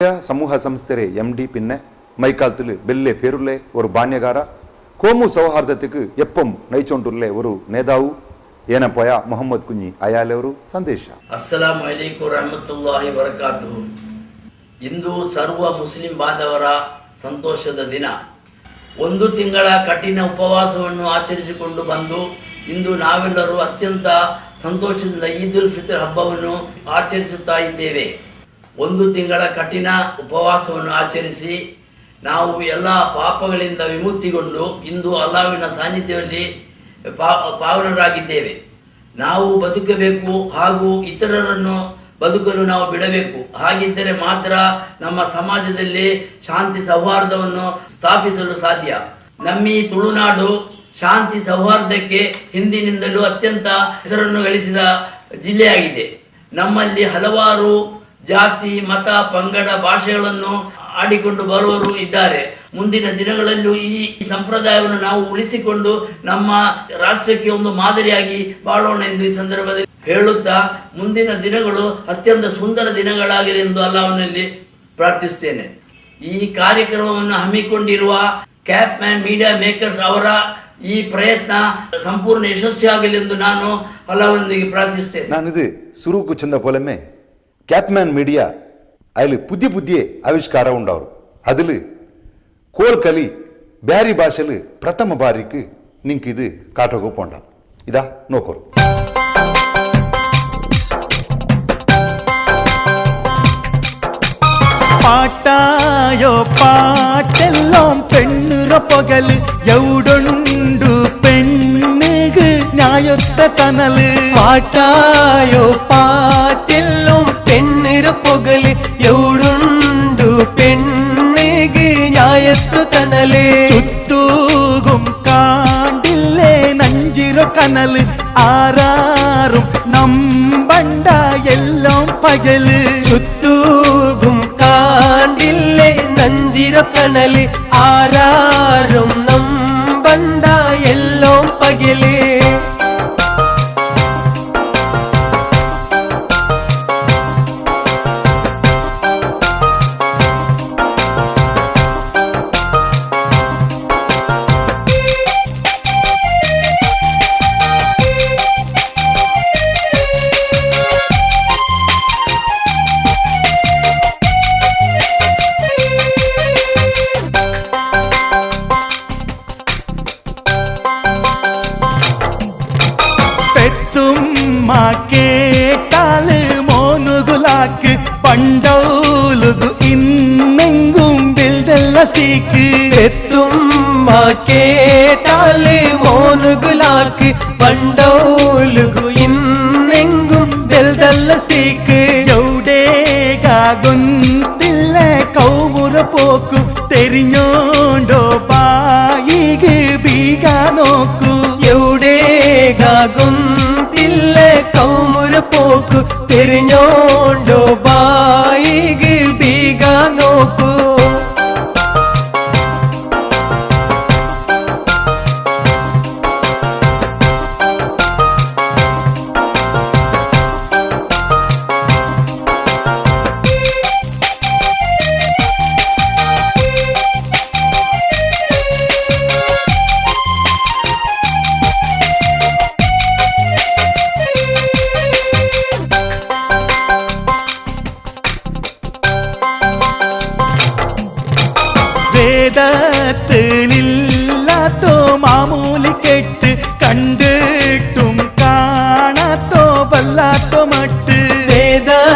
ಸಮೂಹ ಸಂಸ್ಥೆರೆ MD പിന്നെ മൈക്കാലത്തിൽ Bale പേരുള്ള ഒരു ബാണ്യകാര കോമു സൗഹാർദ്ദത്തിക്ക് എപ്പം നയിച്ചോണ്ടുള്ള ഒരു നേതാവ് ಏನಪ್ಪಯ ಮೊಹಮ್ಮದ್ ಕುഞ്ഞಿ ಅಯಾಲವರು ಸಂದೇಶ. ಅಸ್ಸಲಾಮು ಅಲೈಕುಂ ರಹಮತುಲ್ಲಾಹಿ ವಬರಕಾತುಹು. ಇಂದು ಸರ್ವ ಮುಸ್ಲಿಂ ಬಾಂಧವರ ಸಂತೋಷದ ದಿನ. ಒಂದು ತಿಂಗಳ ಕಠಿಣ ಉಪವಾಸವನ್ನು ಆಚರಿಸಿಕೊಂಡು ಬಂದು ಇಂದು ನಾವೆಲ್ಲರೂ ಅತ್ಯಂತ ಸಂತೋಷದಿಂದ ಈದ್ ಉಲ್ ಫಿತರ್ ಹಬ್ಬವನ್ನು ಆಚರಿಸುತ್ತಾ ಇದ್ದೇವೆ. ಒಂದು ತಿಂಗಳ ಕಠಿಣ ಉಪವಾಸವನ್ನು ಆಚರಿಸಿ ನಾವು ಎಲ್ಲ ಪಾಪಗಳಿಂದ ವಿಮುಕ್ತಿಗೊಂಡು ಇಂದು ಅಲ್ಲಾಹ್ವಿನ ಸಾನ್ನಿಧ್ಯದಲ್ಲಿ ಪಾವನರಾಗಿದ್ದೇವೆ. ನಾವು ಬದುಕಬೇಕು ಹಾಗೂ ಇತರರನ್ನು ಬದುಕಲು ನಾವು ಬಿಡಬೇಕು. ಹಾಗಿದ್ದರೆ ಮಾತ್ರ ನಮ್ಮ ಸಮಾಜದಲ್ಲಿ ಶಾಂತಿ ಸೌಹಾರ್ದವನ್ನು ಸ್ಥಾಪಿಸಲು ಸಾಧ್ಯ. ನಮ್ಮಿ ತುಳುನಾಡು ಶಾಂತಿ ಸೌಹಾರ್ದಕ್ಕೆ ಹಿಂದಿನಿಂದಲೂ ಅತ್ಯಂತ ಹೆಸರನ್ನು ಗಳಿಸಿದ ಜಿಲ್ಲೆಯಾಗಿದೆ. ನಮ್ಮಲ್ಲಿ ಹಲವಾರು ಜಾತಿ, ಮತ, ಪಂಗಡ, ಭಾಷೆಗಳನ್ನು ಆಡಿಕೊಂಡು ಬರುವವರು ಇದ್ದಾರೆ. ಮುಂದಿನ ದಿನಗಳಲ್ಲೂ ಈ ಸಂಪ್ರದಾಯವನ್ನು ನಾವು ಉಳಿಸಿಕೊಂಡು ನಮ್ಮ ರಾಷ್ಟ್ರಕ್ಕೆ ಒಂದು ಮಾದರಿಯಾಗಿ ಬಾಳೋಣ ಎಂದು ಈ ಸಂದರ್ಭದಲ್ಲಿ ಹೇಳುತ್ತಾ ಮುಂದಿನ ದಿನಗಳು ಅತ್ಯಂತ ಸುಂದರ ದಿನಗಳಾಗಲಿ ಎಂದು ಅಲ್ಲಾಹ್ನಲ್ಲಿ ಪ್ರಾರ್ಥಿಸುತ್ತೇನೆ. ಈ ಕಾರ್ಯಕ್ರಮವನ್ನು ಹಮ್ಮಿಕೊಂಡಿರುವ ಕ್ಯಾಪ್ ಮ್ಯಾನ್ ಮೀಡಿಯಾ ಮೇಕರ್ಸ್ ಅವರ ಈ ಪ್ರಯತ್ನ ಸಂಪೂರ್ಣ ಯಶಸ್ವಿಯಾಗಲಿ ಎಂದು ನಾನು ಅಲ್ಲಾಹ್ನೊಂದಿಗೆ ಪ್ರಾರ್ಥಿಸುತ್ತೇನೆ. ನಾನಿದು ಸುರುಕು ಚಂದ ಪೋಲಮ್ಮೆ ಕ್ಯಾಪ್ ಮ್ಯಾನ್ ಮೀಡಿಯಾ അതിൽ പുതിയ പുതിയ ആവിഷ്കാരം ഉണ്ടാവും. അതിൽ കോൽക്കളി ಬ್ಯಾರಿ ಭಾಷೆಲಿ ಪ್ರಥಮ ಬಾರಿಗೆ ನಿಂಗೆ ಇದು ಕಾಟೋಗೋ ಪೋಂಡ ಇದಾ ನೋಕೋರು. പാട്ടായോ പാട്ടെല്ലാം പെണ്ണുറ പകല് എവിടുണ്ടു പെണ്ണുക് ന്യായത്തെ തനല്. പാട്ടായോ പാട്ടെല്ലാം പെണ്ണുറ പകല് എവിടുണ്ടു പെണ്ണുക് ന്യായത്തെ തനല്. ചുത്തൂകും കാണ്ടില്ലേ നഞ്ചിറ കനല് ആരാറും നമ്പണ്ട എല്ലാം പകല്. ചുത്തൂകും കാണ്ടില്ലേ നഞ്ചിറ കനല് ആരാറും നമ്പണ്ട എല്ലാം പകല്. കേട്ടാല് മോനുകുലാക്ക് പണ്ടൗലുകു ഇന്നെങ്കും ബിൽദല്ല സീക്ക്. എത്തുമ്മ കേട്ടാല് മോനുകുലാക്ക് പണ്ടൗലുകു ഇന്നെങ്കും ബിൽദല്ല സീക്ക്. എവിടേകാകുന്നില്ല കൗമുറ പോക്കു തെരിഞ്ഞോണ്ടോ ബായിക്ക് ബീഗ നോക്കു. എവിടേകാകുന്നില്ല കൗമുറ പോക്കു തെരിഞ്ഞോണ്ടോ ബായിക്ക് ബീഗ നോക്കു. വേദത്തിലില്ലാത്തോ മാമൂലി കെട്ട് കണ്ടിട്ടും കാണാത്തോ വല്ലാത്തോ മട്ട്. വേദത്തിലില്ലാത്തോ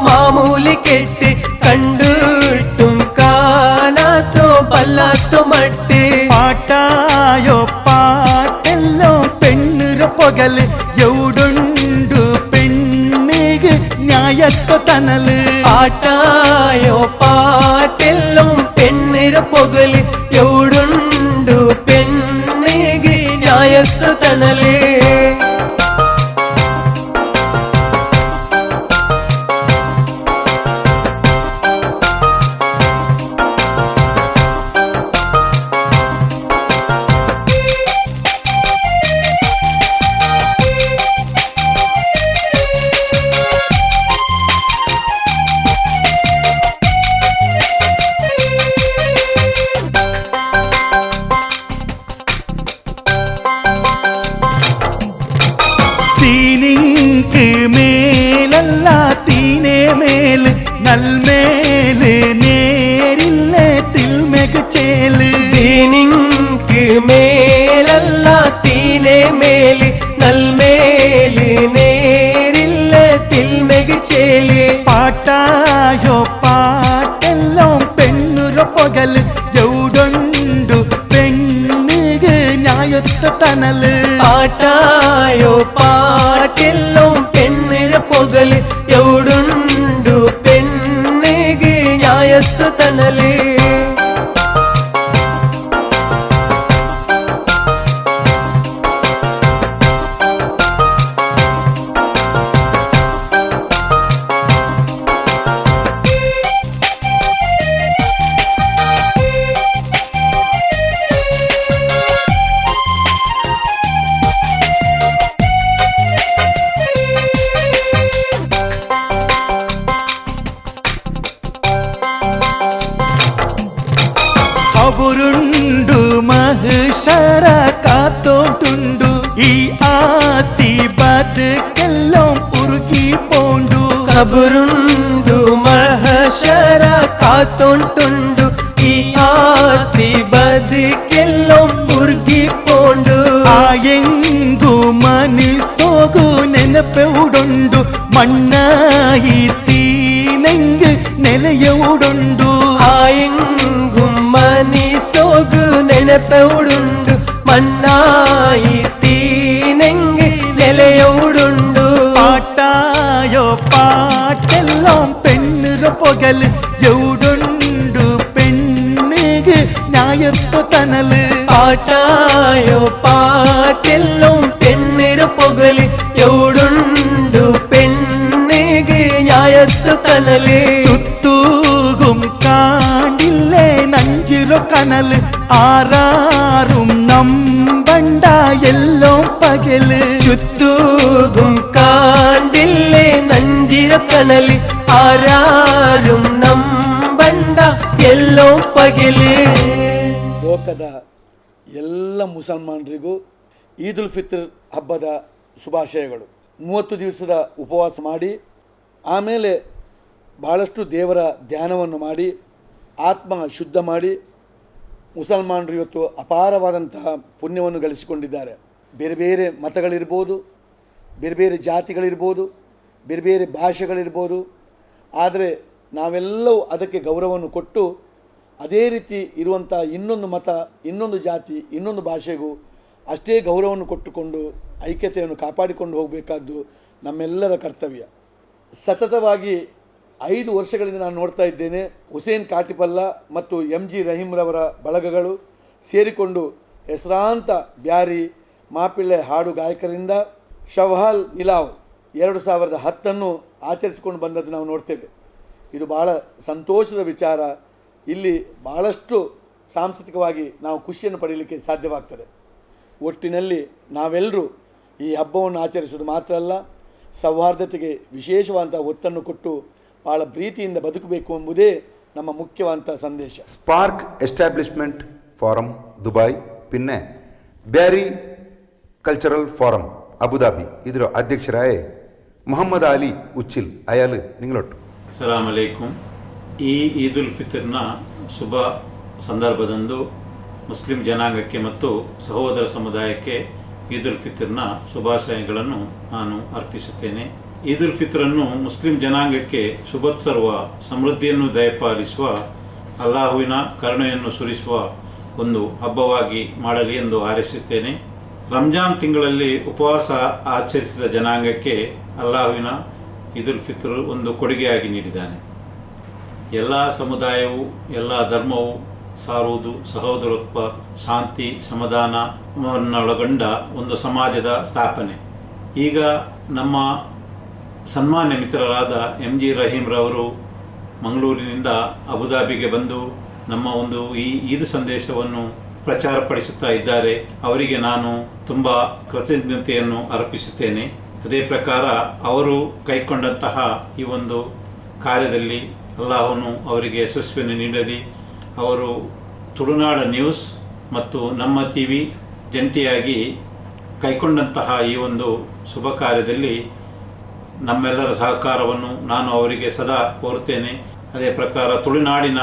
മാമൂലി കെട്ട് കണ്ടിട്ടും കാണാത്തോ വല്ലാത്തോ മട്ട്. പാട്ടായോ പാട്ടെല്ലോ പെണ്ണുറ പകല് എവിടുണ്ടു പെണ്ണുക് ന്യായത്തോ തനല്. പാട്ടായോ പാട്ടെല്ലാം പെണ്ണിര പൊകല് എവിടുണ്ടു പെണ്ണിക്ക് ന്യായത്ത് തണല്. മേല് നൽമേല് നേരില്ലേ തിൽമെക് ചേല് ദീനിക്ക് മേലല്ല തീനെ മേല് നൽമേല് നേരില്ലേ തിൽമെക് ചേല് പാട്ടായോ പാട്ടെല്ലാം പെണ്ണുര പൊകല് എവിടുണ്ടു പെണ്ണുക ന്യായത്ത തനല് പാട്ടായോ പാട്ടെല്ലാം പെണ്ണിര പൊകല് എവിടുണ്ടു പെണ്ണുക ന്യായത്ത തനല് അവരുണ്ടു മഹ്ശറ കാത്തോട്ടുണ്ടു ഈ ആസ്തി ബതുക്കെല്ലാം ഉറുകി പോണ്ടു കബറുണ്ടു മഹ്ശറ കാത്തോട്ടുണ്ടു ഈ ആസ്തി ബതുക്കെല്ലാം ഉറുകി പോണ്ടു ആയെങ്കു മനസ്സോಗು ನೆನಪೆವುಡುಂಡು ಮಣ್ಣಾಯಿ ತೀನೆಂಗ್ ನೆಲೆಯವುಡುಂಡು ಆಯೆಂಗು ಮನಿಸೋಗು ನೆನಪೆವುಡುಂಡು ಮಣ್ಣಾಯಿ ತೀನೆಂಗ್ ನೆಲೆಯವುಡುಂಡು ಪಾಟಾಯೋ ಪಾಟೆಲ್ಲಂ പെണ്ണുര പൊകല് എവുടുണ്ടു പെണ്ണിക്ക് ന്യായത്വ തനല് പാട്ടായോ പാട്ടെല്ലാം പെണ്ണിര പൊകല് എവുടുണ്ടു പെണ്ണിക്ക് ന്യായത്വ തനല് ചുത്തൂകും കാണ്ടില്ലേ നഞ്ചിര കനല് ആരാറും നമ്പണ്ട എല്ലാം പകല് ചുത്തൂകും കാണ്ടില്ലേ നഞ്ചിര കനല് ಆರಾರುಂ ನಂಬಂಡ ಎಲ್ಲೋ ಪಗಿಲಿ. ಲೋಕದ ಎಲ್ಲ ಮುಸಲ್ಮಾನರಿಗೂ ಈದ್ ಉಲ್ ಫಿತ್ರ್ ಹಬ್ಬದ ಶುಭಾಶಯಗಳು. 30 ದಿವಸದ ಉಪವಾಸ ಮಾಡಿ ಆಮೇಲೆ ಬಹಳಷ್ಟು ದೇವರ ಧ್ಯಾನವನ್ನು ಮಾಡಿ ಆತ್ಮ ಶುದ್ಧ ಮಾಡಿ ಮುಸಲ್ಮಾನರು ಇವತ್ತು ಅಪಾರವಾದಂತಹ ಪುಣ್ಯವನ್ನು ಗಳಿಸಿಕೊಂಡಿದ್ದಾರೆ. ಬೇರೆ ಬೇರೆ ಮತಗಳಿರ್ಬೋದು, ಬೇರೆ ಬೇರೆ ಜಾತಿಗಳಿರ್ಬೋದು, ಬೇರೆ ಬೇರೆ ಭಾಷೆಗಳಿರ್ಬೋದು. ಆದರೆ ನಾವೆಲ್ಲವೂ ಅದಕ್ಕೆ ಗೌರವವನ್ನು ಕೊಟ್ಟು ಅದೇ ರೀತಿ ಇರುವಂಥ ಇನ್ನೊಂದು ಮತ, ಇನ್ನೊಂದು ಜಾತಿ, ಇನ್ನೊಂದು ಭಾಷೆಗೂ ಅಷ್ಟೇ ಗೌರವವನ್ನು ಕೊಟ್ಟುಕೊಂಡು ಐಕ್ಯತೆಯನ್ನು ಕಾಪಾಡಿಕೊಂಡು ಹೋಗಬೇಕಾದ್ದು ನಮ್ಮೆಲ್ಲರ ಕರ್ತವ್ಯ. ಸತತವಾಗಿ 5 ವರ್ಷಗಳಿಂದ ನಾನು ನೋಡ್ತಾ ಇದ್ದೇನೆ, ಹುಸೇನ್ ಕಾಟಿಪಲ್ಲ ಮತ್ತು MG ರಹೀಮ್ರವರ ಬಳಗಗಳು ಸೇರಿಕೊಂಡು ಹೆಸರಾಂತ ಬ್ಯಾರಿ ಮಾಪಿಳ್ಳೆ ಹಾಡು ಗಾಯಕರಿಂದ ಶವ್ಹಾಲ್ ಮಿಲಾವ್ 2010 ಆಚರಿಸಿಕೊಂಡು ಬಂದದ್ದು ನಾವು ನೋಡ್ತೇವೆ. ಇದು ಭಾಳ ಸಂತೋಷದ ವಿಚಾರ. ಇಲ್ಲಿ ಭಾಳಷ್ಟು ಸಾಂಸ್ಕೃತಿಕವಾಗಿ ನಾವು ಖುಷಿಯನ್ನು ಪಡೆಯಲಿಕ್ಕೆ ಸಾಧ್ಯವಾಗ್ತದೆ. ಒಟ್ಟಿನಲ್ಲಿ ನಾವೆಲ್ಲರೂ ಈ ಹಬ್ಬವನ್ನು ಆಚರಿಸುವುದು ಮಾತ್ರ ಅಲ್ಲ, ಸೌಹಾರ್ದತೆಗೆ ವಿಶೇಷವಾದಂಥ ಒತ್ತನ್ನು ಕೊಟ್ಟು ಭಾಳ ಪ್ರೀತಿಯಿಂದ ಬದುಕಬೇಕು ಎಂಬುದೇ ನಮ್ಮ ಮುಖ್ಯವಾದಂಥ ಸಂದೇಶ. ಸ್ಪಾರ್ಕ್ ಎಸ್ಟಾಬ್ಲಿಷ್ಮೆಂಟ್ ಫಾರಂ ದುಬೈ, പിന്നെ ಬ್ಯಾರಿ ಕಲ್ಚರಲ್ ಫಾರಂ ಅಬುದಾಬಿ ಇದರ ಅಧ್ಯಕ್ಷರಾയ ಮೊಹಮ್ಮದ್ ಅಲಿ ಉಚ್ಚಿಲ್ ಅಯಾಲ್ ನಿಂಗಳೊಟ್ಟು. ಸಲಾಮ್ ಅಲೈಕುಂ. ಈ ಈದ್ ಉಲ್ ಫಿತ್ರ್ನ ಶುಭ ಸಂದರ್ಭದಂದು ಮುಸ್ಲಿಂ ಜನಾಂಗಕ್ಕೆ ಮತ್ತು ಸಹೋದರ ಸಮುದಾಯಕ್ಕೆ ಈದ್ ಉಲ್ ಫಿತ್ರ್ನ ಶುಭಾಶಯಗಳನ್ನು ನಾನು ಅರ್ಪಿಸುತ್ತೇನೆ. ಈದ್ ಉಲ್ ಫಿತ್ರನ್ನು ಮುಸ್ಲಿಂ ಜನಾಂಗಕ್ಕೆ ಶುಭ ತರುವ, ಸಮೃದ್ಧಿಯನ್ನು ದಯಪಾಲಿಸುವ, ಅಲ್ಲಾಹುವಿನ ಕರುಣೆಯನ್ನು ಸುರಿಸುವ ಒಂದು ಹಬ್ಬವಾಗಿ ಮಾಡಲಿ ಎಂದು ಹಾರೈಸುತ್ತೇನೆ. ರಂಜಾನ್ ತಿಂಗಳಲ್ಲಿ ಉಪವಾಸ ಆಚರಿಸಿದ ಜನಾಂಗಕ್ಕೆ ಅಲ್ಲಾಹುವಿನ ಈದ್ ಉಲ್ ಫಿತ್ರ್ ಒಂದು ಕೊಡುಗೆಯಾಗಿ ನೀಡಿದ್ದಾನೆ. ಎಲ್ಲ ಸಮುದಾಯವು, ಎಲ್ಲ ಧರ್ಮವು ಸಾರುವುದು ಸಹೋದರತ್ವ, ಶಾಂತಿ, ಸಮಾಧಾನವನ್ನೊಳಗೊಂಡ ಒಂದು ಸಮಾಜದ ಸ್ಥಾಪನೆ. ಈಗ ನಮ್ಮ ಸನ್ಮಾನ್ಯ ಮಿತ್ರರಾದ MG ರಹೀಮ್ರವರು ಮಂಗಳೂರಿನಿಂದ ಅಬುದಾಬಿಗೆ ಬಂದು ನಮ್ಮ ಒಂದು ಈ ಈದ್ ಸಂದೇಶವನ್ನು ಪ್ರಚಾರಪಡಿಸುತ್ತಾ ಇದ್ದಾರೆ. ಅವರಿಗೆ ನಾನು ತುಂಬ ಕೃತಜ್ಞತೆಯನ್ನು ಅರ್ಪಿಸುತ್ತೇನೆ. ಅದೇ ಪ್ರಕಾರ ಅವರು ಕೈಗೊಂಡಂತಹ ಈ ಒಂದು ಕಾರ್ಯದಲ್ಲಿ ಅಲ್ಲಾಹನು ಅವರಿಗೆ ಯಶಸ್ವಿಯನ್ನು ನೀಡಲಿ. ಅವರು ತುಳುನಾಡ ನ್ಯೂಸ್ ಮತ್ತು ನಮ್ಮ TV ಜಂಟಿಯಾಗಿ ಕೈಗೊಂಡಂತಹ ಈ ಒಂದು ಶುಭ ಕಾರ್ಯದಲ್ಲಿ ನಮ್ಮೆಲ್ಲರ ಸಹಕಾರವನ್ನು ನಾನು ಅವರಿಗೆ ಸದಾ ಕೋರುತ್ತೇನೆ. ಅದೇ ಪ್ರಕಾರ ತುಳುನಾಡಿನ